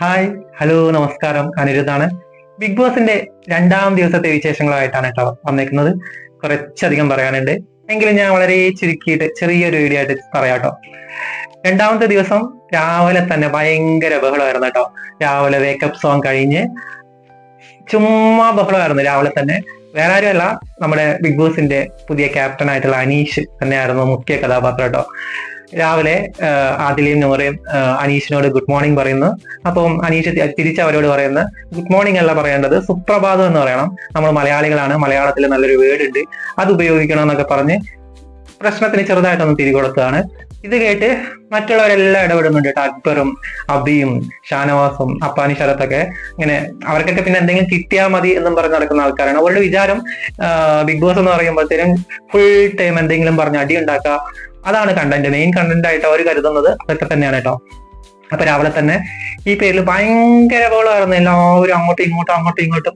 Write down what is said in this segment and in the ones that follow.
Hi, hello, നമസ്കാരം. അനിരുദ്ധാണ്. Big ബോസിന്റെ രണ്ടാം ദിവസത്തെ വിശേഷങ്ങളായിട്ടാണ് കേട്ടോ വന്നേക്കുന്നത്. കുറച്ചധികം പറയാനുണ്ട്, എങ്കിലും ഞാൻ വളരെ ചുരുക്കിയിട്ട് ചെറിയൊരു വീഡിയോ ആയിട്ട് പറയാം കേട്ടോ. രണ്ടാമത്തെ ദിവസം രാവിലെ തന്നെ ഭയങ്കര ബഹളമായിരുന്നു കേട്ടോ. രാവിലെ വേക്കപ്പ് സോങ് കഴിഞ്ഞ് ചുമ്മാ ബഹളമായിരുന്നു രാവിലെ തന്നെ. വേറെ ആരുമല്ല, നമ്മുടെ ബിഗ് ബോസിന്റെ പുതിയ ക്യാപ്റ്റൻ ആയിട്ടുള്ള അനീഷ് തന്നെയായിരുന്നു മുഖ്യ കഥാപാത്രം കേട്ടോ. രാവിലെ ആദിലയും നൂറയും അനീഷിനോട് ഗുഡ് മോർണിംഗ് പറയുന്നു. അപ്പം അനീഷ് തിരിച്ച് അവരോട് പറയുന്നത് ഗുഡ് മോർണിംഗ് അല്ല പറയേണ്ടത്, സുപ്രഭാതം എന്ന് പറയണം. നമ്മൾ മലയാളികളാണ്, മലയാളത്തിൽ നല്ലൊരു വേർഡ് ഉണ്ട്, അത് ഉപയോഗിക്കണം എന്നൊക്കെ പറഞ്ഞ് പ്രശ്നത്തിന് ചെറുതായിട്ടൊന്ന് തിരികൊടുത്തതാണ്. ഇത് കേട്ട് മറ്റുള്ളവരെല്ലാം ഇടപെടുന്നുണ്ട് കേട്ടോ. അക്ബറും അബിയും ഷാനവാസും അപ്പാനി ശരത്തൊക്കെ ഇങ്ങനെ, അവർക്കൊക്കെ പിന്നെ എന്തെങ്കിലും കിട്ടിയാൽ മതി എന്നും പറഞ്ഞ് നടക്കുന്ന ആൾക്കാരാണ്. അവരുടെ വിചാരം ബിഗ് ബോസ് എന്ന് പറയുമ്പോഴത്തേനും ഫുൾ ടൈം എന്തെങ്കിലും പറഞ്ഞ് അടി ഉണ്ടാക്കുക, അതാണ് കണ്ടന്റ്, മെയിൻ കണ്ടന്റ് ആയിട്ട് അവർ കരുതുന്നത് അതൊക്കെ തന്നെയാണ് കേട്ടോ. അപ്പൊ രാവിലെ തന്നെ ഈ പേരിൽ ഭയങ്കര ബഹളമായിരുന്നു. എല്ലാവരും അങ്ങോട്ടും ഇങ്ങോട്ടും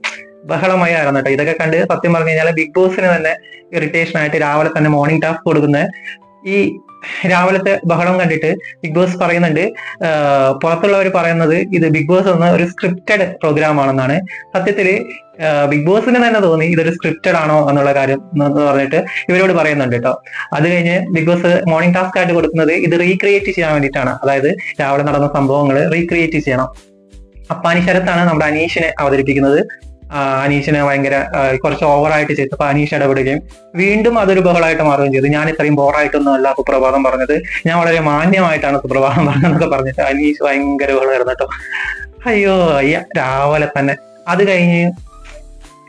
ബഹളമയായിരുന്നു കേട്ടോ. ഇതൊക്കെ കണ്ട് സത്യം പറഞ്ഞു കഴിഞ്ഞാൽ ബിഗ് ബോസിന് തന്നെ ഇറിറ്റേഷൻ ആയിട്ട് രാവിലെ തന്നെ മോർണിംഗ് ടാസ്ക് കൊടുക്കുന്നത് ഈ രാവിലത്തെ ബഹളം കണ്ടിട്ട് ബിഗ് ബോസ് പറയുന്നുണ്ട്, പുറത്തുള്ളവർ പറയുന്നത് ഇത് ബിഗ് ബോസ് എന്ന ഒരു സ്ക്രിപ്റ്റഡ് പ്രോഗ്രാം ആണെന്നാണ്. സത്യത്തില് ബിഗ് ബോസിന് തന്നെ തോന്നി ഇതൊരു സ്ക്രിപ്റ്റഡ് ആണോ എന്നുള്ള കാര്യം എന്ന് പറഞ്ഞിട്ട് ഇവരോട് പറയുന്നുണ്ട് കേട്ടോ. അത് കഴിഞ്ഞ് ബിഗ് ബോസ് മോർണിംഗ് ടാസ്ക് ആയിട്ട് കൊടുക്കുന്നത് ഇത് റീക്രിയേറ്റ് ചെയ്യാൻ വേണ്ടിയിട്ടാണ്. അതായത് രാവിലെ നടന്ന സംഭവങ്ങൾ റീക്രിയേറ്റ് ചെയ്യണം. അപ്പാനി ശരത്താണ് നമ്മുടെ അനീഷിനെ അവതരിപ്പിക്കുന്നത്. അനീഷിനെ ഭയങ്കര കുറച്ച് ഓവറായിട്ട് ചെയ്തപ്പോ അനീഷ് ഇടപെടുകയും വീണ്ടും അതൊരു ബഹളമായിട്ട് മാറുകയും ചെയ്തു. ഞാൻ ഇത്രയും ബോറായിട്ടൊന്നും അല്ല സുപ്രഭാതം പറഞ്ഞത്, ഞാൻ വളരെ മാന്യമായിട്ടാണ് സുപ്രഭാതം പറഞ്ഞതെന്നൊക്കെ പറഞ്ഞിട്ട് അനീഷ് ഭയങ്കര ബഹളമായിരുന്നു കേട്ടോ. അയ്യോ അയ്യ, രാവിലെ തന്നെ. അത് കഴിഞ്ഞ്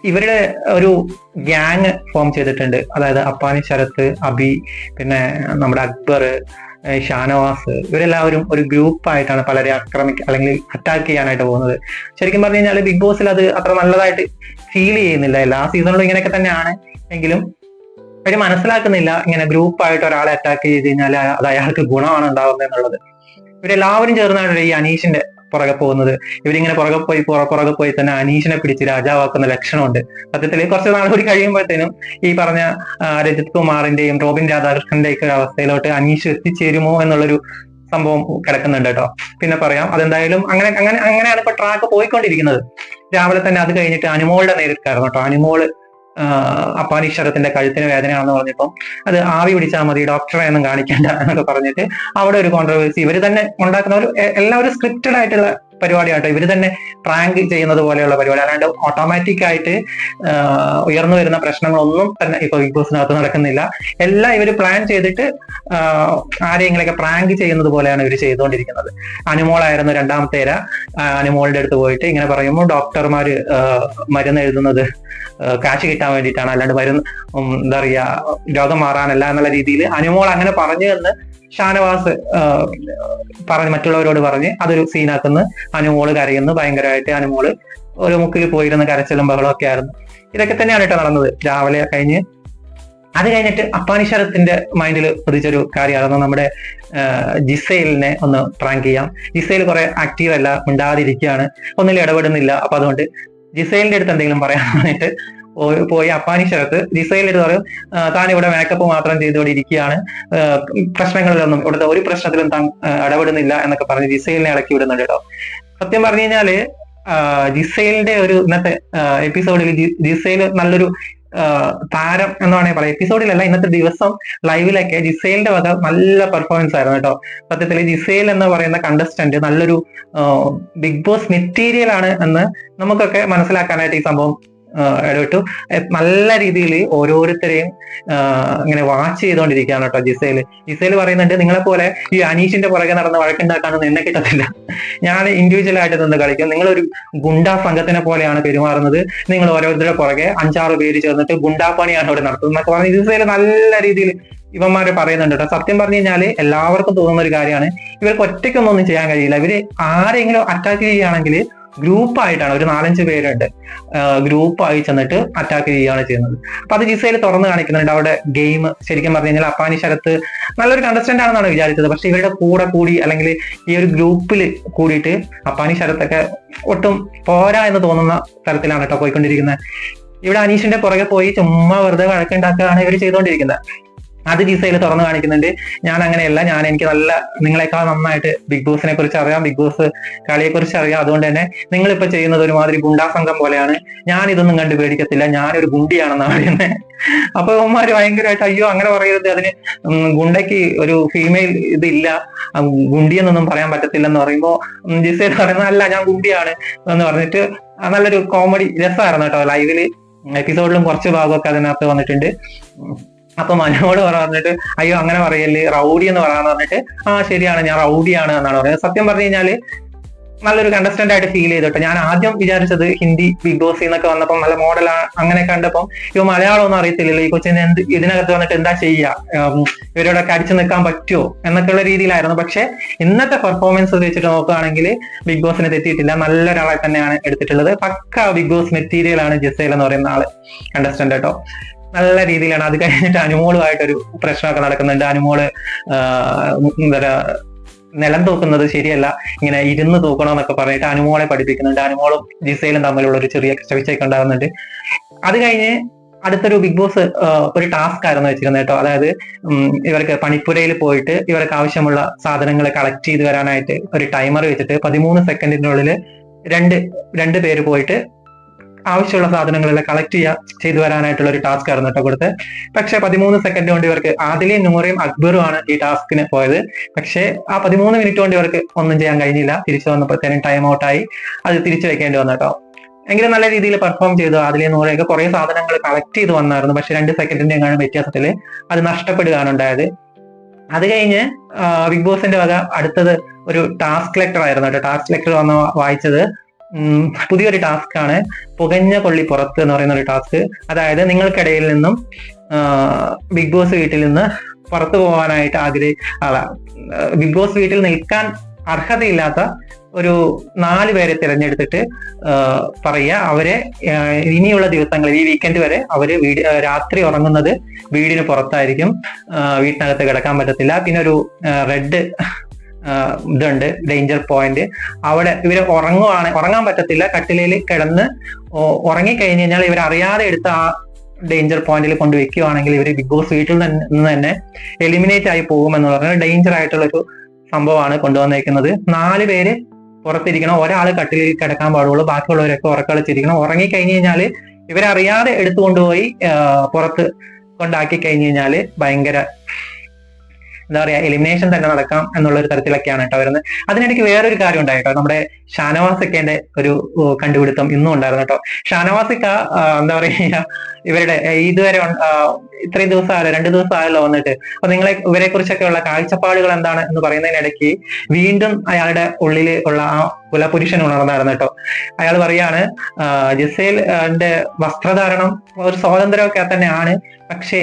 ഇവരുടെ ഒരു ഗ്യാങ് ഫോം ചെയ്തിട്ടുണ്ട്. അതായത് അപ്പാനി ശരത്ത്, അബി, പിന്നെ നമ്മുടെ അക്ബർ, ഷാനവാസ്, ഇവരെല്ലാവരും ഒരു ഗ്രൂപ്പായിട്ടാണ് പലരെ അല്ലെങ്കിൽ അറ്റാക്ക് ചെയ്യാനായിട്ട് പോകുന്നത്. ശരിക്കും പറഞ്ഞു കഴിഞ്ഞാൽ ബിഗ് ബോസിൽ അത് അത്ര നല്ലതായിട്ട് ഫീൽ ചെയ്യുന്നില്ല. എല്ലാ സീസണിലും ഇങ്ങനെയൊക്കെ തന്നെയാണ് എങ്കിലും അവര് മനസ്സിലാക്കുന്നില്ല ഇങ്ങനെ ഗ്രൂപ്പായിട്ട് ഒരാളെ അറ്റാക്ക് ചെയ്ത് കഴിഞ്ഞാൽ അത് അയാൾക്ക് ഗുണമാണ് ഉണ്ടാവുന്നത് എന്നുള്ളത്. ഇവരെല്ലാവരും ചേർന്നാണ് ഈ അനീഷിന്റെ പുറകെ പോകുന്നത്. ഇവരിങ്ങനെ പുറകെ പോയി തന്നെ അനീഷിനെ പിടിച്ച് രാജാവാക്കുന്ന ലക്ഷണമുണ്ട്. സത്യത്തിൽ കുറച്ച് നാൾ കൂടി കഴിയുമ്പോഴത്തേനും ഈ പറഞ്ഞ രജിത് കുമാറിന്റെയും റോബിൻ രാധാകൃഷ്ണന്റെ ഒക്കെ അവസ്ഥയിലോട്ട് അനീഷ് എത്തിച്ചേരുമോ എന്നുള്ളൊരു സംഭവം കിടക്കുന്നുണ്ട് കേട്ടോ. പിന്നെ പറയാം, അതെന്തായാലും അങ്ങനെയാണ് ഇപ്പൊ ട്രാക്ക് പോയിക്കൊണ്ടിരിക്കുന്നത്. രാവിലെ തന്നെ അത് കഴിഞ്ഞിട്ട് അനുമോളുടെ നേരിട്ടായിരുന്നു കേട്ടോ. അനുമോള് അപ്പാനി ശരത്തിന്റെ കഴുത്തിന് വേദനയാണെന്ന് പറഞ്ഞപ്പം അത് ആവി പിടിച്ചാൽ മതി, ഡോക്ടറെ ഒന്നും കാണിക്കേണ്ട എന്നൊക്കെ പറഞ്ഞിട്ട് അവിടെ ഒരു കോൺട്രവേഴ്സി ഇവര് തന്നെ ഉണ്ടാക്കുന്ന ഒരു എല്ലാവരും സ്ക്രിപ്റ്റഡ് ആയിട്ടുള്ള പരിപാടിയാട്ടോ. ഇവര് തന്നെ പ്രാങ്ക് ചെയ്യുന്നത് പോലെയുള്ള പരിപാടി, അല്ലാണ്ട് ഓട്ടോമാറ്റിക് ആയിട്ട് ഉയർന്നു വരുന്ന പ്രശ്നങ്ങളൊന്നും തന്നെ ഇപ്പൊ ബിഗ് ബോസിനകത്ത് നടക്കുന്നില്ല. എല്ലാം ഇവര് പ്ലാൻ ചെയ്തിട്ട് ആരെങ്കിലൊക്കെ പ്രാങ്ക് ചെയ്യുന്നത് പോലെയാണ് ഇവർ ചെയ്തുകൊണ്ടിരിക്കുന്നത്. അനുമോളായിരുന്നു രണ്ടാമത്തെ ഇര. അനുമോളിന്റെ അടുത്ത് പോയിട്ട് ഇങ്ങനെ പറയുമ്പോൾ ഡോക്ടർമാര് മരുന്ന് എഴുതുന്നത് കാശ് കിട്ടാൻ വേണ്ടിയിട്ടാണ്, അല്ലാണ്ട് മരുന്ന് എന്താ പറയാ രോഗം മാറാനല്ല എന്നുള്ള രീതിയിൽ അനുമോൾ അങ്ങനെ പറഞ്ഞു എന്ന് ഷാനവാസ് മറ്റുള്ളവരോട് പറഞ്ഞ് അതൊരു സീനാക്കുന്നു. അനുമോള് കരയുന്നു ഭയങ്കരമായിട്ട്. അനുമോള് ഒരു മുക്കിൽ പോയിരുന്ന് കരച്ചിലും ബഹളം ഒക്കെ ആയിരുന്നു. ഇതൊക്കെ തന്നെയാണ് കേട്ടോ നടന്നത് രാവിലെ കഴിഞ്ഞ്. അത് കഴിഞ്ഞിട്ട് അപ്പാനി ശരത്തിന്റെ മൈൻഡിൽ പതിച്ചൊരു കാര്യമായിരുന്നു നമ്മുടെ ജിസൈലിനെ ഒന്ന് പ്രാങ്ക് ചെയ്യാം. ജിസൈൽ കുറെ ആക്റ്റീവ് അല്ല, മിണ്ടാതിരിക്കുകയാണ്, ഒന്നിലും ഇടപെടുന്നില്ല. അപ്പൊ അതുകൊണ്ട് ജിസൈലിന്റെ അടുത്ത് എന്തെങ്കിലും പറയാൻ വേണ്ടിയിട്ട് പോയി അപ്പാനി ശരത്ത് ജിസൈലിന്റെ അടുത്ത് പറയും, താൻ ഇവിടെ മേക്കപ്പ് മാത്രം ചെയ്തുകൊണ്ട് ഇരിക്കുകയാണ്, പ്രശ്നങ്ങളിലൊന്നും ഇവിടുത്തെ ഒരു പ്രശ്നത്തിലും താൻ ഇടപെടുന്നില്ല എന്നൊക്കെ പറഞ്ഞ് ജിസൈലിനെ ഇളക്കി വിടുന്നുണ്ട് കേട്ടോ. സത്യം പറഞ്ഞു കഴിഞ്ഞാല് ജിസൈലിന്റെ ഒരു ഇന്നത്തെ എപ്പിസോഡിൽ ജിസൈൽ നല്ലൊരു താരം എന്ന് വേണമെങ്കിൽ പറയാം. എപ്പിസോഡിലല്ല, ഇന്നത്തെ ദിവസം ലൈവിലൊക്കെ ജിസൈലിന്റെ വക നല്ല പെർഫോമൻസ് ആയിരുന്നു കേട്ടോ. സത്യത്തിൽ ജിസൈൽ എന്ന് പറയുന്ന കണ്ടസ്റ്റന്റ് നല്ലൊരു ബിഗ് ബോസ് മെറ്റീരിയൽ ആണ് എന്ന് നമുക്കൊക്കെ മനസ്സിലാക്കാനായിട്ട് ഈ സംഭവം ഇടപെട്ടു. നല്ല രീതിയിൽ ഓരോരുത്തരെയും ഇങ്ങനെ വാച്ച് ചെയ്തുകൊണ്ടിരിക്കുകയാണ് കേട്ടോ ജിസൈൽ പറയുന്നുണ്ട്, നിങ്ങളെ പോലെ ഈ അനീഷിന്റെ പുറകെ നടന്ന് വഴക്കുണ്ടാക്കാനൊന്നും എന്നെ കിട്ടത്തില്ല, ഞാൻ ഇൻഡിവിജ്വൽ ആയിട്ട് നിന്ന് കളിക്കും, നിങ്ങളൊരു ഗുണ്ടാ സംഘത്തിനെ പോലെയാണ് പെരുമാറുന്നത്, നിങ്ങൾ ഓരോരുത്തരുടെ പുറകെ 5-6 പേര് ചേർന്നിട്ട് ഗുണ്ടാപ്പണിയാണ് ഇവിടെ നടത്തുന്നത് എന്നൊക്കെ പറഞ്ഞ് ജിസൈൽ നല്ല രീതിയിൽ ഇവന്മാര് പറയുന്നുണ്ട് കേട്ടോ. സത്യം പറഞ്ഞു കഴിഞ്ഞാല് എല്ലാവർക്കും തോന്നുന്ന ഒരു കാര്യമാണ്, ഇവർക്ക് ഒറ്റയ്ക്കൊന്നും ചെയ്യാൻ കഴിയില്ല. ഇവര് ആരെങ്കിലും അറ്റാക്ക് ചെയ്യുകയാണെങ്കിൽ ഗ്രൂപ്പായിട്ടാണ്, ഒരു 4-5 പേരുണ്ട്, ഗ്രൂപ്പായി ചെന്നിട്ട് അറ്റാക്ക് ചെയ്യുകയാണ് ചെയ്യുന്നത്. അപ്പൊ അത് ജിസൈൽ തുറന്ന് കാണിക്കുന്നുണ്ട് അവിടെ ഗെയിം. ശരിക്കും പറഞ്ഞു കഴിഞ്ഞാൽ അപ്പാനി ശരത്ത് നല്ലൊരു കണ്ടസ്റ്റന്റ് ആണെന്നാണ് വിചാരിച്ചത്. പക്ഷെ ഇവരുടെ കൂടെ കൂടി അല്ലെങ്കിൽ ഈ ഒരു ഗ്രൂപ്പിൽ കൂടിയിട്ട് അപ്പാനി ശരത്തൊക്കെ ഒട്ടും പോരാ എന്ന് തോന്നുന്ന തരത്തിലാണ് കേട്ടോ പോയിക്കൊണ്ടിരിക്കുന്നത്. ഇവിടെ അനീഷിന്റെ പുറകെ പോയി ചുമ്മാ വെറുതെ വഴക്കുണ്ടാക്കുകയാണ് ഇവർ ചെയ്തുകൊണ്ടിരിക്കുന്നത്. അത് ജിസയിൽ തുറന്നു കാണിക്കുന്നുണ്ട്. ഞാൻ അങ്ങനെയല്ല, എനിക്ക് നല്ല നിങ്ങളെക്കാൾ നന്നായിട്ട് ബിഗ് ബോസിനെ കുറിച്ച് അറിയാം, ബിഗ് ബോസ് കളിയെ കുറിച്ച് അറിയാം. അതുകൊണ്ട് തന്നെ നിങ്ങളിപ്പോ ചെയ്യുന്നത് ഒരുമാതിരി ഗുണ്ടാ സംഘം പോലെയാണ്, ഞാൻ ഇതൊന്നും കണ്ട് പേടിക്കത്തില്ല, ഞാനൊരു ഗുണ്ടിയാണെന്നാണ് പറയുന്നത്. അപ്പൊ അവന്മാര് ഭയങ്കരമായിട്ട് അയ്യോ അങ്ങനെ പറയരുത്, അതിന് ഗുണ്ടയ്ക്ക് ഒരു ഫീമെയിൽ ഇതില്ല, ഗുണ്ടിയെന്നൊന്നും പറയാൻ പറ്റത്തില്ലെന്ന് പറയുമ്പോ ജിസയിൽ പറയുന്നത് അല്ല ഞാൻ ഗുണ്ടിയാണ് എന്ന് പറഞ്ഞിട്ട് നല്ലൊരു കോമഡി രസമായിരുന്നു കേട്ടോ. ലൈവില് എപ്പിസോഡിലും കുറച്ച് ഭാഗമൊക്കെ അതിനകത്ത് വന്നിട്ടുണ്ട്. അപ്പൊ മനോട് പറഞ്ഞിട്ട് അയ്യോ അങ്ങനെ പറയല്ലേ, റൗഡി എന്ന് പറയാന്ന് പറഞ്ഞിട്ട് ശരിയാണ് ഞാൻ റൗഡിയാണ് എന്നാണ് പറയുന്നത്. സത്യം പറഞ്ഞു കഴിഞ്ഞാല് നല്ലൊരു കണ്ടസ്റ്റന്റ് ആയിട്ട് ഫീൽ ചെയ്തിട്ട് ഞാൻ ആദ്യം വിചാരിച്ചത് ഹിന്ദി ബിഗ് ബോസ് എന്നൊക്കെ വന്നപ്പോൾ നല്ല മോഡൽ അങ്ങനെ കണ്ടപ്പം മലയാളം ഒന്നും അറിയത്തില്ലല്ലോ ഈ കൊച്ചിന്, ഇതിനകത്ത് വന്നിട്ട് എന്താ ചെയ്യുക, ഇവരോടൊക്കെ അടിച്ചു നിൽക്കാൻ പറ്റുമോ എന്നൊക്കെയുള്ള രീതിയിലായിരുന്നു. പക്ഷെ ഇന്നത്തെ പെർഫോമൻസ് വെച്ചിട്ട് നോക്കുകയാണെങ്കിൽ ബിഗ് ബോസിനെ തെറ്റിയിട്ടില്ല, നല്ലൊരാളെ തന്നെയാണ് എടുത്തിട്ടുള്ളത്. പക്ക ബിഗ് ബോസ് മെറ്റീരിയൽ ആണ് ജിസേൽ എന്ന് പറയുന്ന ആള് കണ്ടസ്റ്റന്റ് കേട്ടോ. നല്ല രീതിയിലാണ്. അത് കഴിഞ്ഞിട്ട് അനുമോളുമായിട്ടൊരു പ്രശ്നമൊക്കെ നടക്കുന്നുണ്ട്. അനുമോള് എന്താ നിലം തൂക്കുന്നത് ശരിയല്ല, ഇങ്ങനെ ഇരുന്ന് തൂക്കണമെന്നൊക്കെ പറഞ്ഞിട്ട് അനുമോളെ പഠിപ്പിക്കുന്നുണ്ട്. അനുമോളും ജിസയിലും തമ്മിലുള്ള ഒരു ചെറിയ ചർച്ചയൊക്കെ ഉണ്ടാകുന്നുണ്ട്. അത് കഴിഞ്ഞ് അടുത്തൊരു ബിഗ് ബോസ് ഒരു ടാസ്ക് ആയിരുന്നു വെച്ചിരുന്നത് കേട്ടോ. അതായത് ഇവർക്ക് പണിപ്പുരയിൽ പോയിട്ട് ഇവർക്ക് ആവശ്യമുള്ള സാധനങ്ങൾ കളക്ട് ചെയ്ത് വരാനായിട്ട് ഒരു ടൈമർ വെച്ചിട്ട് 13 സെക്കൻഡിനുള്ളിൽ രണ്ട് പേര് പോയിട്ട് ആവശ്യമുള്ള സാധനങ്ങളെല്ലാം കളക്ട് ചെയ്തു വരാനായിട്ടുള്ള ഒരു ടാസ്ക് ആയിരുന്നു കേട്ടോ കൊടുത്ത്. പക്ഷെ 13 സെക്കൻഡ് കൊണ്ട് ഇവർക്ക് ആദിലയും നൂറയും അക്ബറും ആണ് ഈ ടാസ്കിന് പോയത്. പക്ഷെ ആ 13 മിനിറ്റ് കൊണ്ട് ഇവർക്ക് ഒന്നും ചെയ്യാൻ കഴിഞ്ഞില്ല. തിരിച്ചു വന്നപ്പോഴത്തേനും ടൈം ഔട്ടായി, അത് തിരിച്ചു വെക്കേണ്ടി വന്നു കേട്ടോ. എങ്കിലും നല്ല രീതിയിൽ പെർഫോം ചെയ്തു. ആദിലയും നൂറയൊക്കെ കുറെ സാധനങ്ങൾ കളക്ട് ചെയ്ത് വന്നായിരുന്നു. പക്ഷെ 2 സെക്കൻഡിന്റെ എങ്ങാനും വ്യത്യാസത്തിൽ അത് നഷ്ടപ്പെടുകയാണ് ഉണ്ടായത്. അത് കഴിഞ്ഞ് ബിഗ് ബോസിന്റെ വക അടുത്തത് ഒരു ടാസ്ക് ലെക്ചർ ആയിരുന്നു കേട്ടോ. ടാസ്ക് ലെക്ചർ വന്ന് വായിച്ചത് പുതിയൊരു ടാസ്ക് ആണ്, പുകഞ്ഞ കൊള്ളി പുറത്ത് എന്ന് പറയുന്ന ഒരു ടാസ്ക്. അതായത് നിങ്ങൾക്കിടയിൽ നിന്നും ബിഗ് ബോസ് വീട്ടിൽ നിന്ന് പുറത്തു പോകാനായിട്ട് ബിഗ് ബോസ് വീട്ടിൽ നിൽക്കാൻ അർഹതയില്ലാത്ത ഒരു 4 പേരെ തിരഞ്ഞെടുത്തിട്ട് പറയുക, അവരെ ഇനിയുള്ള ദിവസങ്ങളിൽ ഈ വീക്കെൻഡ് വരെ അവര് രാത്രി ഉറങ്ങുന്നത് വീടിന് പുറത്തായിരിക്കും, വീട്ടിനകത്ത് കിടക്കാൻ പറ്റത്തില്ല. പിന്നെ ഒരു റെഡ് ഇതുണ്ട്, ഡേഞ്ചർ പോയിന്റ്. അവിടെ ഇവര് ഉറങ്ങാൻ പറ്റത്തില്ല. കട്ടിലയിൽ കിടന്ന് ഉറങ്ങിക്കഴിഞ്ഞ് കഴിഞ്ഞാൽ ഇവരറിയാതെ എടുത്ത ആ ഡേഞ്ചർ പോയിന്റിൽ കൊണ്ട് വെക്കുകയാണെങ്കിൽ ഇവര് ബിഗ് ബോസ് വീട്ടിൽ നിന്ന് തന്നെ എലിമിനേറ്റ് ആയി പോകുമെന്ന് പറഞ്ഞാൽ ഡേഞ്ചർ ആയിട്ടുള്ള ഒരു സംഭവമാണ് കൊണ്ടുവന്നേക്കുന്നത്. 4 പേര് പുറത്തിരിക്കണം, ഒരാൾ കട്ടിലിൽ കിടക്കാൻ പാടുള്ളൂ, ബാക്കിയുള്ളവരൊക്കെ ഉറക്കളിച്ചിരിക്കണം. ഉറങ്ങിക്കഴിഞ്ഞ് കഴിഞ്ഞാല് ഇവരറിയാതെ എടുത്തുകൊണ്ടുപോയി പുറത്ത് കൊണ്ടാക്കി കഴിഞ്ഞ് കഴിഞ്ഞാല് ഭയങ്കര എന്താ പറയാ എലിമിനേഷൻ തന്നെ നടക്കാം എന്നുള്ള ഒരു തരത്തിലൊക്കെയാണ് കേട്ടോ വരുന്നത്. അതിനിടയ്ക്ക് വേറൊരു കാര്യം ഉണ്ടായിട്ടോ, നമ്മുടെ ഷാനവാസിക്കന്റെ ഒരു കണ്ടുപിടുത്തം ഇന്നും ഉണ്ടായിരുന്നു കേട്ടോ. ഷാനവാസിക്ക എന്താ പറയുക, ഇവരുടെ ഇതുവരെ ഇത്രയും ദിവസമായല്ലോ, 2 ദിവസമായല്ലോ വന്നിട്ട്. അപ്പൊ ഇവരെ കുറിച്ചൊക്കെ ഉള്ള കാഴ്ചപ്പാടുകൾ എന്താണ് എന്ന് പറയുന്നതിനിടയ്ക്ക് വീണ്ടും അയാളുടെ ഉള്ളിൽ ഉള്ള ആ കുലപുരുഷൻ ഉണർന്നായിരുന്നു കേട്ടോ. അയാൾ പറയാണ് ജിസേലിന്റെ വസ്ത്രധാരണം ഒരു സ്വാതന്ത്ര്യമൊക്കെ തന്നെയാണ്, പക്ഷേ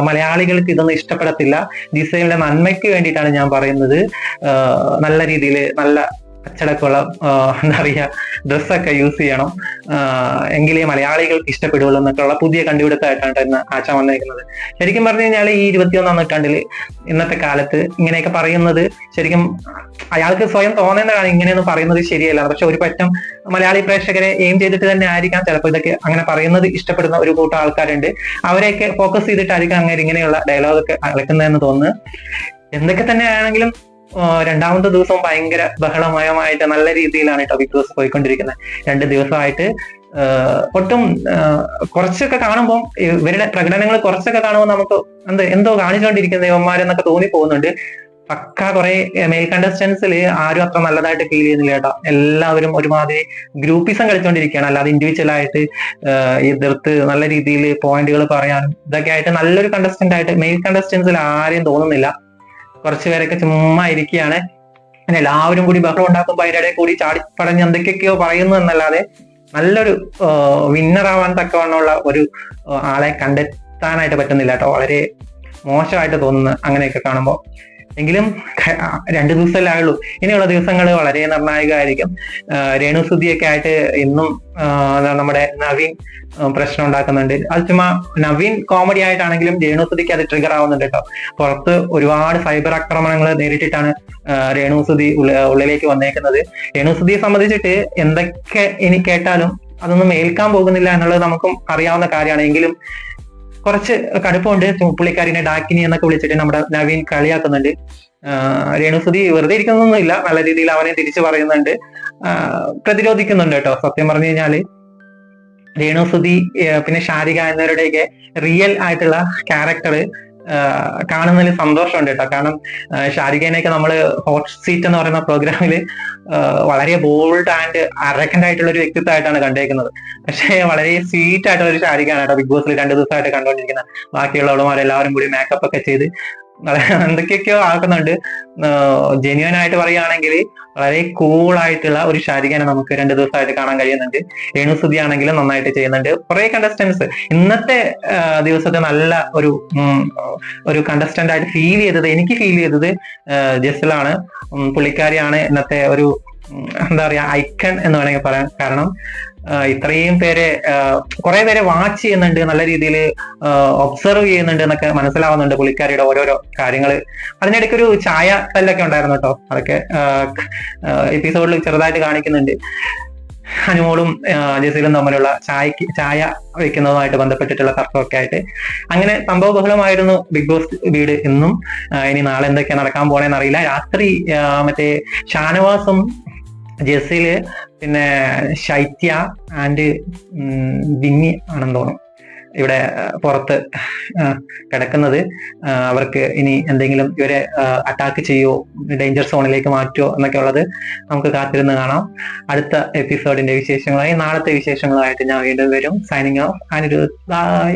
മലയാളികൾക്ക് ഇതൊന്നും ഇഷ്ടപ്പെടത്തില്ല. ജിസേലിന്റെ നന്മയ്ക്ക് വേണ്ടിയിട്ടാണ് ഞാൻ പറയുന്നത്, നല്ല രീതിയിൽ നല്ല അച്ചടക്കമുള്ള എന്താ പറയുക ഡ്രസ്സൊക്കെ യൂസ് ചെയ്യണം, എങ്കിലേ മലയാളികൾക്ക് ഇഷ്ടപ്പെടുള്ളൂ എന്നൊക്കെയുള്ള പുതിയ കണ്ടുപിടുത്തമായിട്ടാണ് ഇന്ന് ആശ വന്നിരിക്കുന്നത്. ശരിക്കും പറഞ്ഞു കഴിഞ്ഞാൽ ഈ 21-ാം നൂറ്റാണ്ടിൽ ഇന്നത്തെ കാലത്ത് ഇങ്ങനെയൊക്കെ പറയുന്നത് ശരിക്കും അയാൾക്ക് സ്വയം തോന്നുന്നതാണ്, ഇങ്ങനെയൊന്നും പറയുന്നത് ശരിയല്ല. പക്ഷെ ഒരു പറ്റം മലയാളി പ്രേക്ഷകരെ എയിം ചെയ്തിട്ട് തന്നെ ആയിരിക്കാം ചിലപ്പോൾ ഇതൊക്കെ അങ്ങനെ പറയുന്നത് ഇഷ്ടപ്പെടുന്ന ഒരു കൂട്ടം ആൾക്കാരുണ്ട്. അവരെയൊക്കെ ഫോക്കസ് ചെയ്തിട്ടായിരിക്കും അങ്ങനെ ഇങ്ങനെയുള്ള ഡയലോഗൊക്കെ അളക്കുന്നതെന്ന് തോന്നുന്നു. എന്തൊക്കെ തന്നെ ആണെങ്കിലും 2ാമത്തെ ദിവസം ഭയങ്കര ബഹളമയമായിട്ട് നല്ല രീതിയിലാണ് കേട്ടോ ബിഗ് ബോസ് പോയിക്കൊണ്ടിരിക്കുന്നത്. 2 ദിവസമായിട്ട് ഒട്ടും കുറച്ചൊക്കെ കാണുമ്പോൾ ഇവരുടെ പ്രകടനങ്ങൾ കുറച്ചൊക്കെ കാണുമ്പോൾ നമുക്ക് എന്തോ കാണിച്ചുകൊണ്ടിരിക്കുന്ന യുവന്മാരെന്നൊക്കെ തോന്നി പോകുന്നുണ്ട്. പക്ക കുറെ മെയിൽ കണ്ടസ്റ്റൻസിൽ ആരും അത്ര നല്ലതായിട്ട് ഫീൽ ചെയ്യുന്നില്ല കേട്ടോ. എല്ലാവരും ഒരുമാതിരി ഗ്രൂപ്പിസം കളിച്ചുകൊണ്ടിരിക്കുകയാണ്, അല്ലാതെ ഇൻഡിവിജ്വൽ ആയിട്ട് എതിർത്ത് നല്ല രീതിയിൽ പോയിന്റുകൾ പറയാനും ഇതൊക്കെ ആയിട്ട് നല്ലൊരു കണ്ടസ്റ്റന്റ് ആയിട്ട് മെയിൽ കണ്ടസ്റ്റൻസിൽ ആരെയും തോന്നുന്നില്ല. കുറച്ചുപേരൊക്കെ ചുമ്മാ ഇരിക്കുകയാണ്. അങ്ങനെ എല്ലാവരും കൂടി ബഹളം ഉണ്ടാക്കുമ്പോൾ അതിൻ്റെ ഇടയിൽ കൂടി ചാടിപ്പടഞ്ഞ് എന്തൊക്കെയൊക്കെയോ പറയുന്നു എന്നല്ലാതെ നല്ലൊരു വിന്നർ ആവാൻ തക്കവണ്ണമുള്ള ഒരു ആളെ കണ്ടെത്താനായിട്ട് പറ്റുന്നില്ല കേട്ടോ. വളരെ മോശമായിട്ട് തോന്നുന്നു അങ്ങനെയൊക്കെ കാണുമ്പോൾ. എങ്കിലും 2 ദിവസമല്ലേ ആയുള്ളൂ, ഇനിയുള്ള ദിവസങ്ങൾ വളരെ നിർണായകമായിരിക്കും. രേണുസുതിയൊക്കെ ആയിട്ട് ഇന്നും നമ്മുടെ നവീൻ പ്രശ്നം ഉണ്ടാക്കുന്നുണ്ട്. അത് ചുമ്മാ നവീൻ കോമഡി ആയിട്ടാണെങ്കിലും രേണുസുതിക്ക് അത് ട്രിഗർ ആവുന്നുണ്ട് കേട്ടോ. പുറത്ത് ഒരുപാട് സൈബർ ആക്രമണങ്ങൾ നേരിട്ടിട്ടാണ് രേണുസുതി ഉള്ളിലേക്ക് വന്നേക്കുന്നത്. രേണുസുതിയെ സംബന്ധിച്ചിട്ട് എന്തൊക്കെ ഇനി കേട്ടാലും അതൊന്നും ഏൽക്കാൻ പോകുന്നില്ല എന്നുള്ളത് നമുക്കും അറിയാവുന്ന കാര്യമാണ്. എങ്കിലും കുറച്ച് കടുപ്പമുണ്ട്. പുള്ളിക്കാരിനെ ഡാക്കിനി എന്നൊക്കെ വിളിച്ചിട്ട് നമ്മുടെ നവീൻ കളിയാക്കുന്നുണ്ട്. രേണുസുതി വെറുതെ ഇരിക്കുന്നൊന്നുമില്ല, നല്ല രീതിയിൽ അവനെ തിരിച്ചു പറയുന്നുണ്ട്, പ്രതിരോധിക്കുന്നുണ്ട് കേട്ടോ. സത്യം പറഞ്ഞു കഴിഞ്ഞാല് രേണുസുതി പിന്നെ ഷാരിക എന്നിവരുടെയൊക്കെ റിയൽ ആയിട്ടുള്ള ക്യാരക്ടർ കാണുന്നതിൽ സന്തോഷമുണ്ട് കേട്ടോ. കാരണം ഷാരികേനെയൊക്കെ നമ്മള് ഹോട്ട് സീറ്റ് എന്ന് പറയുന്ന പ്രോഗ്രാമിൽ വളരെ ബോൾഡ് ആൻഡ് അറക്കന്റ് ആയിട്ടുള്ള ഒരു വ്യക്തിത്വമായിട്ടാണ് കണ്ടേക്കുന്നത്. പക്ഷേ വളരെ സ്വീറ്റ് ആയിട്ടുള്ള ഒരു ഷാരികയാണ് കേട്ടോ ബിഗ് ബോസിൽ 2 ദിവസമായിട്ട് കണ്ടുകൊണ്ടിരിക്കുന്നത്. ബാക്കിയുള്ളവന്മാരെല്ലാവരും കൂടി മേക്കപ്പ് ഒക്കെ ചെയ്ത് എന്തൊക്കെയൊക്കെയോ ആക്കുന്നുണ്ട്. ജെന്യുവൻ ആയിട്ട് പറയുകയാണെങ്കിൽ വളരെ കൂൾ ആയിട്ടുള്ള ഒരു ഷാരികനെ നമുക്ക് 2 ദിവസമായിട്ട് കാണാൻ കഴിയുന്നുണ്ട്. രേണുസുതി ആണെങ്കിലും നന്നായിട്ട് ചെയ്യുന്നുണ്ട്. കുറെ കണ്ടസ്റ്റൻസ് ഇന്നത്തെ ദിവസത്തെ നല്ല ഒരു കണ്ടസ്റ്റന്റ് ആയിട്ട് എനിക്ക് ഫീൽ ചെയ്തത് ജസലാണ്. പുള്ളിക്കാരിയാണ് ഇന്നത്തെ ഒരു എന്താ പറയാ ഐക്കൺ എന്ന് വേണമെങ്കിൽ പറയാം. കാരണം ഇത്രയും പേരെ കുറെ പേരെ വാച്ച് ചെയ്യുന്നുണ്ട്, നല്ല രീതിയിൽ ഒബ്സർവ് ചെയ്യുന്നുണ്ട് എന്നൊക്കെ മനസ്സിലാവുന്നുണ്ട് പുള്ളിക്കാരിയുടെ ഓരോരോ കാര്യങ്ങള്. അതിനിടയ്ക്ക് ഒരു ചായ തല്ലൊക്കെ ഉണ്ടായിരുന്നു കേട്ടോ. അതൊക്കെ എപ്പിസോഡിൽ ചെറുതായിട്ട് കാണിക്കുന്നുണ്ട്. അനുമോളും ജസീലും തമ്മിലുള്ള ചായ വെക്കുന്നതുമായിട്ട് ബന്ധപ്പെട്ടിട്ടുള്ള തർക്കമൊക്കെ ആയിട്ട് അങ്ങനെ സംഭവ ബഹുലമായിരുന്നു ബിഗ് ബോസ് വീട് ഇന്നും. ഇനി നാളെ എന്തൊക്കെയാ നടക്കാൻ പോണേന്ന് അറിയില്ല. രാത്രി മറ്റേ ഷാനവാസും ജസീല് പിന്നെ ശൈത്യ ആൻഡ് വിന്നി ആണെന്ന് തോന്നുന്നു ഇവിടെ പുറത്ത് കിടക്കുന്നത്. അവർക്ക് ഇനി എന്തെങ്കിലും ഇവരെ അറ്റാക്ക് ചെയ്യോ, ഡേഞ്ചർ സോണിലേക്ക് മാറ്റുമോ എന്നൊക്കെ ഉള്ളത് നമുക്ക് കാത്തിരുന്ന് കാണാം. അടുത്ത എപ്പിസോഡിന്റെ വിശേഷങ്ങളായി നാളത്തെ വിശേഷങ്ങളായിട്ട് ഞാൻ വീണ്ടും വരും. Signing off. ബൈ.